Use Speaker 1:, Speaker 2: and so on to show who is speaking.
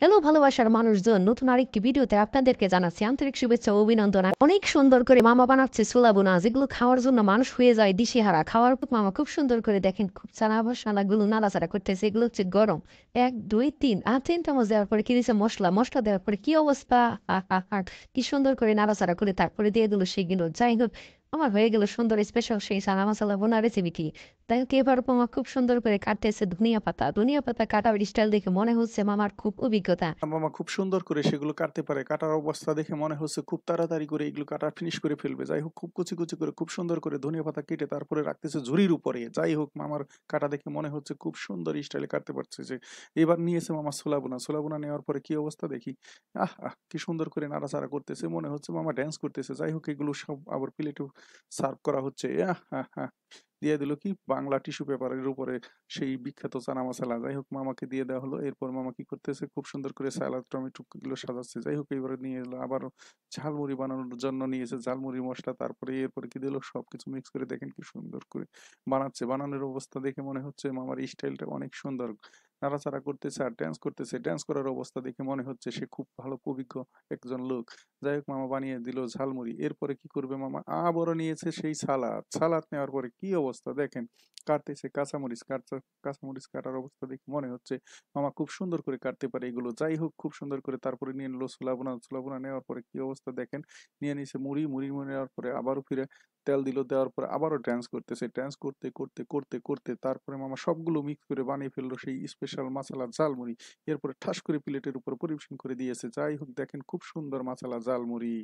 Speaker 1: Hello ভালোবাসার মানুষজন, নতুন আরেকটি ভিডিওতে আপনাদেরকে জানাচ্ছি আন্তরিক শুভেচ্ছা ও অভিনন্দন। অনেক সুন্দর করে মামা বানাচ্ছে ছোলা বোনা, যেগুলো খাওয়ার জন্য মানুষ হয়ে যায় দিশেহারা। খাওয়ার পর মামা খুব সুন্দর করে দেখেন, খুব চানা মশলাগুলো নাড়াচাড়া করতেছে। এগুলো হচ্ছে গরম, 1 2 3 তিন চামচ দেওয়ার পরে কি দিচ্ছে মশলা, মশলা দেওয়ার পরে কি অবস্থা! কি সুন্দর করে নাড়াচাড়া করে তারপরে দিয়ে দিল সেগুলো। যাই হোক, আমার হয়ে গেল সুন্দর স্পেশাল সেই চানা মশলা বোনা রেসিপিটি। তাই হোক, এবার মামা খুব সুন্দর করে কাটতেছে ধনিয়া পাতা। ধনিয়া পাতা কাটার স্টাইল দেখে মনে হচ্ছে মামার খুব অভিজ্ঞতা।
Speaker 2: মামা খুব সুন্দর করে সেগুলো কাটতে পারে। কাটার অবস্থা দেখে মনে হচ্ছে খুব তাড়াতাড়ি করে এগুলো কাটা ফিনিশ করে ফেলবে। যাই হোক, খুব কুচি, কুচি করে খুব সুন্দর করে ধনিয়া পাতা কেটে তারপরে রাখতেছে ঝুড়ির উপরে। যাই হোক, মামার কাটা দেখে মনে হচ্ছে খুব সুন্দর স্টাইলে কাটতে পারতেছে। এবার নিয়েছে মামা ছোলা বুনা। ছোলা বুনা নেওয়ার পরে কি অবস্থা দেখি। কি সুন্দর করে নাড়াচাড়া করতেছে। মনে হচ্ছে মামা ড্যান্স করতেছে। যাই হোক, এগুলো সব আবার প্লেটেও সার্ভ করা হচ্ছে। দিয়ে দিল কি বাংলা টিস্যু পেপারের উপরে সেই বিখ্যাত চানা মশলা। যাই হোক, মামাকে দিয়ে দেওয়া হলো। এরপর মামা কি করতেছে, খুব সুন্দর করে সালাদ টমেটো গুলো সাজাচ্ছে। যাই হোক, এবারে নিয়ে এলো আবারও ঝালমুড়ি বানানোর জন্য নিয়েছে ঝালমুড়ির মশলা। তারপরে এরপরে কি দিল, সবকিছু মিক্স করে দেখেন কি সুন্দর করে বানাচ্ছে। বানানোর অবস্থা দেখে মনে হচ্ছে মামার স্টাইলটা অনেক সুন্দর। নাড়াচাড়া করতেছে আর ড্যান্স করতেছে। ড্যান্স করার অবস্থা দেখে মনে হচ্ছে সে খুব ভালো অভিজ্ঞ একজন লোক। যাই হোক, মামা বানিয়ে দিল ঝালমুড়ি। এরপরে কি করবে মামা, আবারও নিয়েছে সেই সালাদ। সালাদ নেওয়ার পরে কি অবস্থা দেখেন, কাটতেছে কাঁচামরিচ। কাঁচামরিচ কাটার অবস্থা দেখে মনে হচ্ছে মামা খুব সুন্দর করে কাটতে পারে এগুলো। যাই হোক, খুব সুন্দর করে তারপরে নিয়ে নিলো ছোলা বোনা। ছোলা বোনা নেওয়ার পরে কি অবস্থা দেখেন, নিয়ে নিছে মুড়ি। মুড়ি নেওয়ার পরে আবারও ফিরে তেল দিল। দেওয়ার পরে আবারও ড্যান্স করতেছে। ড্যান্স করতে করতে করতে করতে তারপরে মামা সবগুলো মিক্স করে বানিয়ে ফেললো সেই স্পেশাল মাসালা ঝালমুড়ি। এরপরে ঠাস করে প্লেটের উপর পরিবেশন করে দিয়েছে। যাই হোক, দেখেন খুব সুন্দর মাসালা ঝালমুড়ি।